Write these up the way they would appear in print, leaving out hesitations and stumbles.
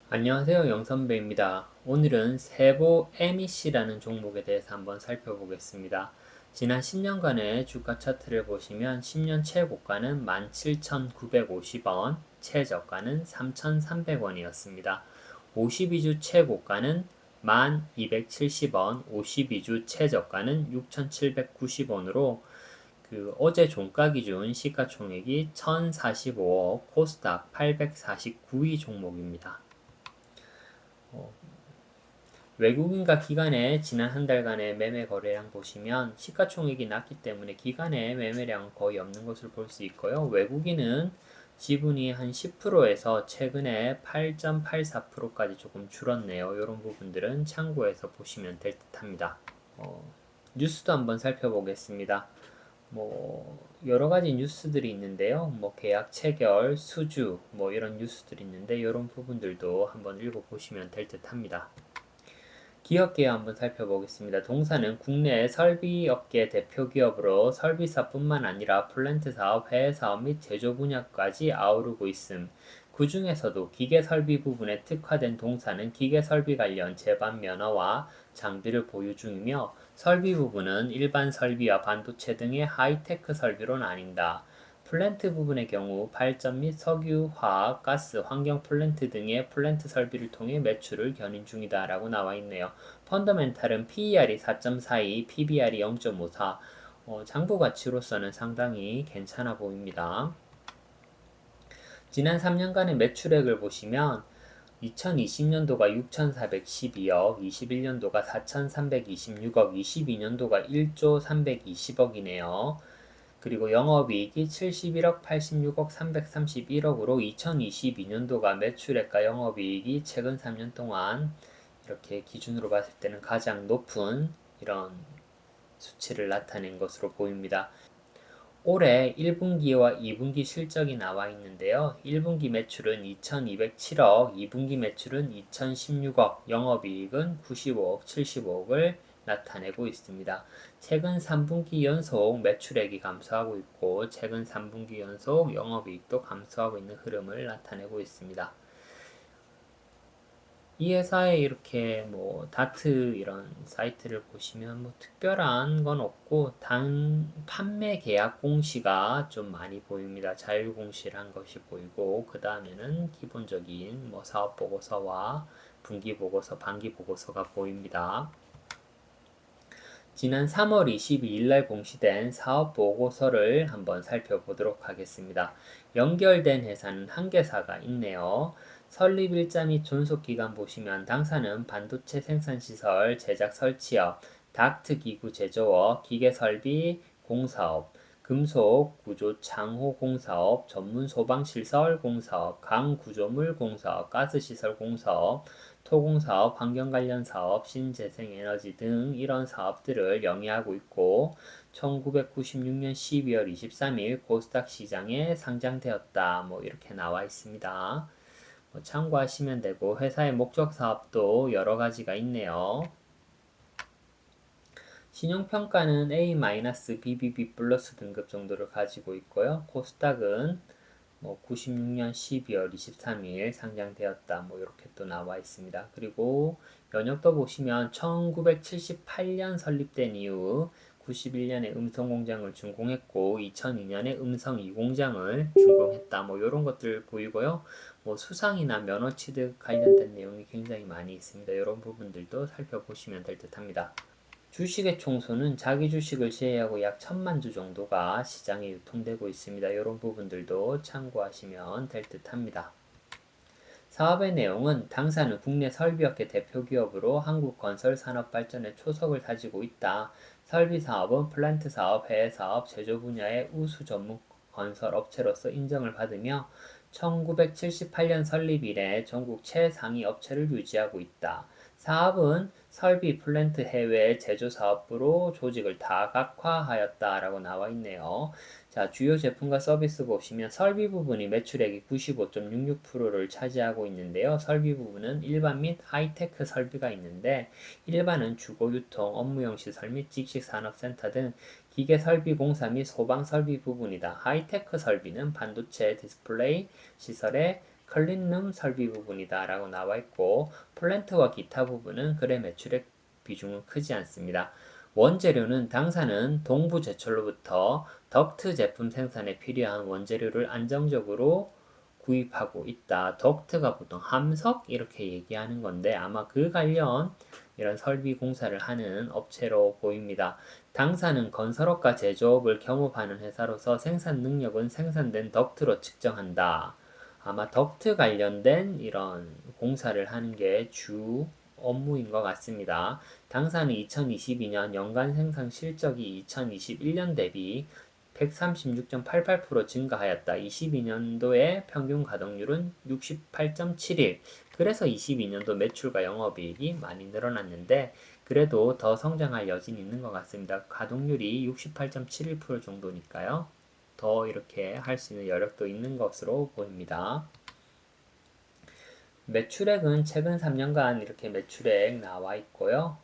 안녕하세요. 영선배입니다. 오늘은 세보 MEC라는 종목에 대해서 한번 살펴보겠습니다. 지난 10년간의 주가 차트를 보시면 10년 최고가는 17,950원, 최저가는 3,300원이었습니다. 52주 최고가는 1,270원, 52주 최저가는 6,790원으로 어제 종가 기준 시가총액이 1,045억, 코스닥 849위 종목입니다. 외국인과 기관의 지난 한 달간의 매매 거래량 보시면 시가총액이 낮기 때문에 기관의 매매량은 거의 없는 것을 볼 수 있고요. 외국인은 지분이 한 10%에서 최근에 8.84%까지 조금 줄었네요. 이런 부분들은 참고해서 보시면 될 듯합니다. 뉴스도 한번 살펴보겠습니다. 여러 가지 뉴스들이 있는데요. 계약 체결, 수주, 이런 뉴스들이 있는데 이런 부분들도 한번 읽어보시면 될 듯합니다. 기업계획 한번 살펴보겠습니다. 동사는 국내 설비업계 대표 기업으로 설비사뿐만 아니라 플랜트 사업, 해외 사업 및 제조 분야까지 아우르고 있음. 그 중에서도 기계설비 부분에 특화된 동사는 기계설비 관련 제반 면허와 장비를 보유 중이며 설비 부분은 일반 설비와 반도체 등의 하이테크 설비로 나뉜다. 플랜트 부분의 경우 발전 및 석유, 화학, 가스, 환경 플랜트 등의 플랜트 설비를 통해 매출을 견인 중이다 라고 나와 있네요. 펀더멘탈은 PER이 4.42, PBR이 0.54, 장부 가치로서는 상당히 괜찮아 보입니다. 지난 3년간의 매출액을 보시면 2020년도가 6,412억, 21년도가 4,326억, 22년도가 1조 320억이네요. 그리고 영업이익이 71억, 86억, 331억으로 2022년도가 매출액과 영업이익이 최근 3년 동안 이렇게 기준으로 봤을 때는 가장 높은 이런 수치를 나타낸 것으로 보입니다. 올해 1분기와 2분기 실적이 나와 있는데요. 1분기 매출은 2,207억, 2분기 매출은 2,016억, 영업이익은 95억, 75억을 나타내고 있습니다. 최근 3분기 연속 매출액이 감소하고 있고 최근 3분기 연속 영업이익도 감소하고 있는 흐름을 나타내고 있습니다. 이 회사에 이렇게 다트 이런 사이트를 보시면 특별한 건 없고 단 판매 계약 공시가 좀 많이 보입니다. 자율 공시를 한 것이 보이고 그 다음에는 기본적인 사업 보고서와 분기 보고서, 반기 보고서가 보입니다. 지난 3월 22일 날 공시된 사업 보고서를 한번 살펴보도록 하겠습니다. 연결된 회사는 한 개사가 있네요. 설립 일자 및 존속 기간 보시면 당사는 반도체 생산시설, 제작 설치업, 닥트 기구 제조업, 기계 설비 공사업, 금속 구조 창호 공사업, 전문 소방 시설 공사업, 강 구조물 공사업, 가스 시설 공사업, 토공사업, 환경 관련 사업, 신재생에너지 등 이런 사업들을 영위하고 있고 1996년 12월 23일 코스닥 시장에 상장되었다. 이렇게 나와 있습니다. 참고하시면 되고 회사의 목적 사업도 여러 가지가 있네요. 신용평가는 A-BBB 플러스 등급 정도를 가지고 있고요. 코스닥은 96년 12월 23일 상장되었다. 이렇게 또 나와 있습니다. 그리고 연역도 보시면 1978년 설립된 이후 91년에 음성공장을 준공했고 2002년에 음성 2공장을 준공했다. 이런 것들 보이고요. 수상이나 면허 취득 관련된 내용이 굉장히 많이 있습니다. 이런 부분들도 살펴보시면 될 듯합니다. 주식의 총수는 자기 주식을 제외하고 약 1,000만 주 정도가 시장에 유통되고 있습니다. 이런 부분들도 참고하시면 될 듯합니다. 사업의 내용은 당사는 국내 설비업계 대표 기업으로 한국 건설 산업 발전에 초석을 다지고 있다. 설비 사업은 플랜트 사업, 해외 사업, 제조 분야의 우수 전문 건설 업체로서 인정을 받으며 1978년 설립 이래 전국 최상위 업체를 유지하고 있다. 사업은 설비 플랜트 해외 제조 사업부로 조직을 다각화하였다라고 나와 있네요. 자, 주요 제품과 서비스 보시면 설비 부분이 매출액이 95.66%를 차지하고 있는데요. 설비 부분은 일반 및 하이테크 설비가 있는데 일반은 주거 유통, 업무용 시설 및 직식 산업센터 등 기계 설비 공사 및 소방 설비 부분이다. 하이테크 설비는 반도체, 디스플레이 시설의 클린룸 설비 부분이다 라고 나와 있고, 플랜트와 기타 부분은 그래 매출액 비중은 크지 않습니다. 원재료는 당사는 동부 제철로부터 덕트 제품 생산에 필요한 원재료를 안정적으로 구입하고 있다. 덕트가 보통 함석 이렇게 얘기하는 건데 아마 그 관련 이런 설비 공사를 하는 업체로 보입니다. 당사는 건설업과 제조업을 겸업하는 회사로서 생산 능력은 생산된 덕트로 측정한다. 아마 덕트 관련된 이런 공사를 하는 게 주 업무인 것 같습니다. 당사는 2022년 연간 생산 실적이 2021년 대비 136.88% 증가하였다. 22년도의 평균 가동률은 68.71. 그래서 22년도 매출과 영업이익이 많이 늘어났는데 그래도 더 성장할 여진이 있는 것 같습니다. 가동률이 68.71% 정도니까요. 더 이렇게 할 수 있는 여력도 있는 것으로 보입니다. 매출액은 최근 3년간 이렇게 매출액 나와 있고요.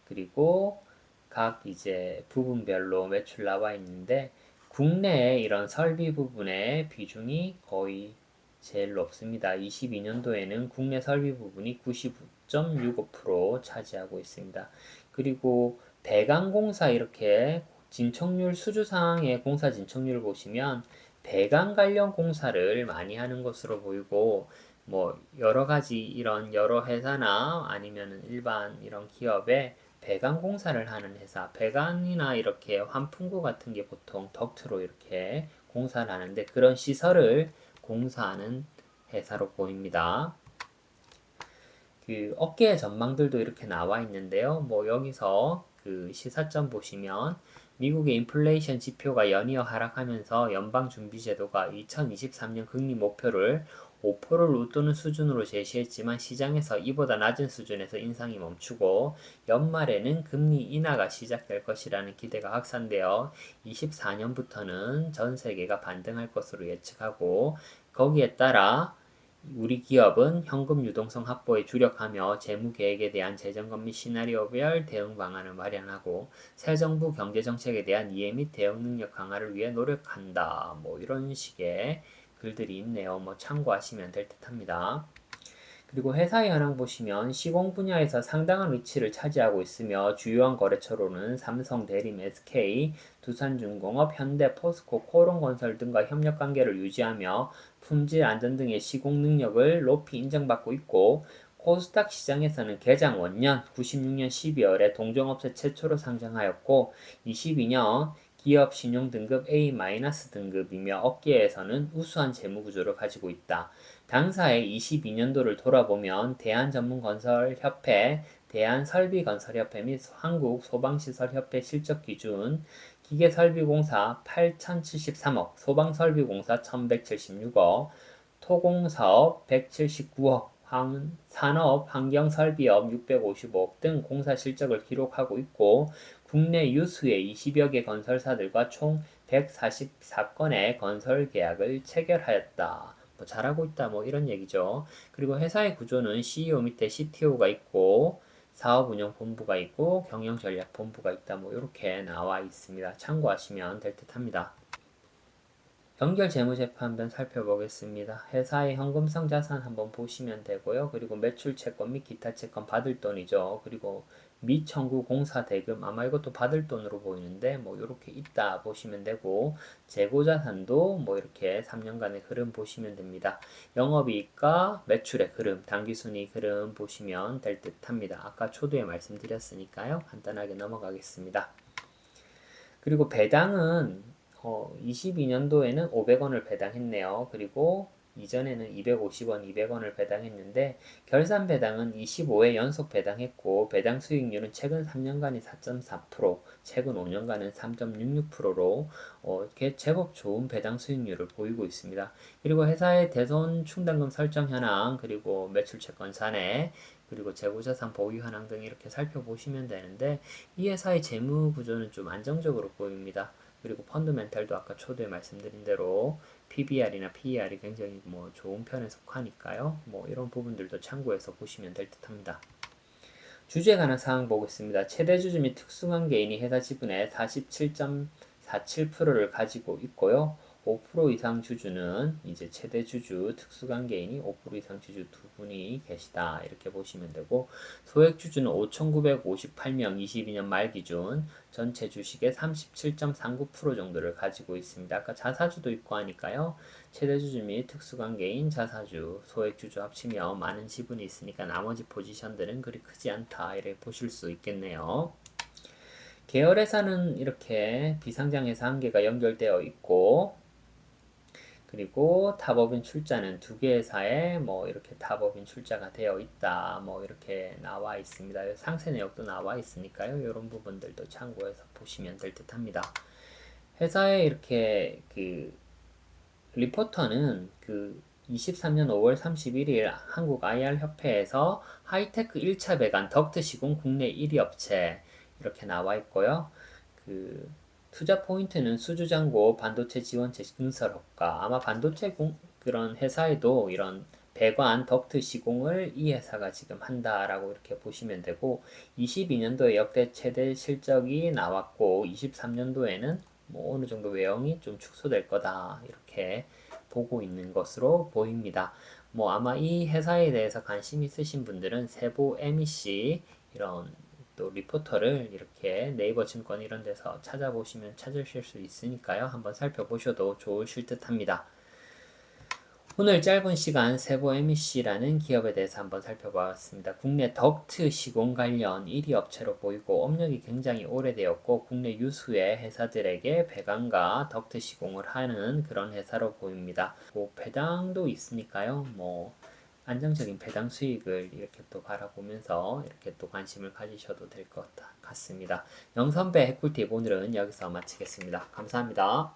그리고 각 이제 부분별로 매출 나와 있는데 국내에 이런 설비 부분의 비중이 거의 제일 높습니다. 22년도에는 국내 설비 부분이 99.65% 차지하고 있습니다. 그리고 배관공사 이렇게 진척률 수주상의 공사 진척률을 보시면 배관 관련 공사를 많이 하는 것으로 보이고 뭐 여러 가지 이런 여러 회사나 아니면 일반 이런 기업에 배관 공사를 하는 회사, 배관이나 이렇게 환풍구 같은 게 보통 덕트로 이렇게 공사를 하는데 그런 시설을 공사하는 회사로 보입니다. 그 업계의 전망들도 이렇게 나와 있는데요. 뭐 여기서 그 시사점 보시면 미국의 인플레이션 지표가 연이어 하락하면서 연방준비제도가 2023년 금리 목표를 5%를 웃도는 수준으로 제시했지만 시장에서 이보다 낮은 수준에서 인상이 멈추고 연말에는 금리 인하가 시작될 것이라는 기대가 확산되어 24년부터는 전 세계가 반등할 것으로 예측하고 거기에 따라 우리 기업은 현금 유동성 확보에 주력하며 재무 계획에 대한 재정건 및 시나리오별 대응 방안을 마련하고 새 정부 경제 정책에 대한 이해 및 대응 능력 강화를 위해 노력한다. 뭐 이런 식의 글들이 있네요. 뭐 참고하시면 될 듯합니다. 그리고 회사의 현황 보시면 시공 분야에서 상당한 위치를 차지하고 있으며 주요한 거래처로는 삼성, 대림, SK, 두산중공업, 현대, 포스코, 코롱건설 등과 협력 관계를 유지하며 품질 안전 등의 시공 능력을 높이 인정받고 있고 코스닥 시장에서는 개장 원년 96년 12월에 동종업체 최초로 상장하였고 22년 기업 신용 등급 A-등급이며 업계에서는 우수한 재무 구조를 가지고 있다. 당사의 22년도를 돌아보면 대한전문건설협회, 대한설비건설협회 및 한국소방시설협회 실적기준 기계설비공사 8,073억, 소방설비공사 1,176억, 토공사업 179억, 산업 환경설비업 655억 등 공사 실적을 기록하고 있고 국내 유수의 20여 개 건설사들과 총 144건의 건설 계약을 체결하였다. 뭐 잘하고 있다 뭐 이런 얘기죠. 그리고 회사의 구조는 CEO 밑에 CTO가 있고 사업운영본부가 있고 경영전략본부가 있다 뭐 이렇게 나와 있습니다. 참고하시면 될 듯합니다. 연결 재무제표 한번 살펴보겠습니다. 회사의 현금성 자산 한번 보시면 되고요. 그리고 매출 채권 및 기타 채권 받을 돈이죠. 그리고 미청구 공사 대금 아마 이것도 받을 돈으로 보이는데 뭐 이렇게 있다 보시면 되고 재고 자산도 뭐 이렇게 3년간의 흐름 보시면 됩니다. 영업이익과 매출의 흐름, 당기순이익 흐름 보시면 될 듯합니다. 아까 초두에 말씀드렸으니까요. 간단하게 넘어가겠습니다. 그리고 배당은 22년도에는 500원을 배당했네요. 그리고 이전에는 250원, 200원을 배당했는데 결산 배당은 25회 연속 배당했고 배당 수익률은 최근 3년간이 4.4%, 최근 5년간은 3.66%로 제법 좋은 배당 수익률을 보이고 있습니다. 그리고 회사의 대손 충당금 설정 현황, 그리고 매출 채권 잔해, 그리고 재고자산 보유 현황 등 이렇게 살펴보시면 되는데 이 회사의 재무 구조는 좀 안정적으로 보입니다. 그리고 펀드멘탈도 아까 초두에 말씀드린 대로 PBR이나 PER이 굉장히 뭐 좋은 편에 속하니까요. 뭐 이런 부분들도 참고해서 보시면 될 듯합니다. 주주에 관한 사항 보겠습니다. 최대 주주 및 특수관계인이 회사 지분의 47.47%를 가지고 있고요. 5% 이상 주주는 이제 최대 주주 특수관계인이 5% 이상 주주 두 분이 계시다 이렇게 보시면 되고 소액 주주는 5,958명 22년 말 기준 전체 주식의 37.39% 정도를 가지고 있습니다. 아까 자사주도 있고 하니까요. 최대 주주 및 특수관계인 자사주, 소액 주주 합치면 많은 지분이 있으니까 나머지 포지션들은 그리 크지 않다 이렇게 보실 수 있겠네요. 계열회사는 이렇게 비상장회사 한 개가 연결되어 있고 그리고 탑업인 출자는 두 개 회사에 뭐 이렇게 탑업인 출자가 되어 있다. 뭐 이렇게 나와 있습니다. 상세 내역도 나와 있으니까요. 이런 부분들도 참고해서 보시면 될 듯 합니다. 회사에 이렇게 그 리포터는 그 23년 5월 31일 한국 IR 협회에서 하이테크 1차 배관 덕트 시공 국내 1위 업체 이렇게 나와 있고요. 그 투자 포인트는 수주장고 반도체 지원체 증설 효과 아마 반도체 그런 회사에도 이런 배관 덕트 시공을 이 회사가 지금 한다라고 이렇게 보시면 되고 22년도에 역대 최대 실적이 나왔고 23년도에는 뭐 어느 정도 외형이 좀 축소될 거다 이렇게 보고 있는 것으로 보입니다. 뭐 아마 이 회사에 대해서 관심 있으신 분들은 세보 MEC 이런 또 리포터를 이렇게 네이버 증권 이런 데서 찾아보시면 찾으실 수 있으니까요. 한번 살펴보셔도 좋으실 듯 합니다. 오늘 짧은 시간 세보 MEC라는 기업에 대해서 한번 살펴봤습니다. 국내 덕트 시공 관련 1위 업체로 보이고 업력이 굉장히 오래되었고 국내 유수의 회사들에게 배관과 덕트 시공을 하는 그런 회사로 보입니다. 뭐 배당도 있으니까요. 뭐 안정적인 배당 수익을 이렇게 또 바라보면서 이렇게 또 관심을 가지셔도 될 것 같습니다. 영선배 해꿀팁 오늘은 여기서 마치겠습니다. 감사합니다.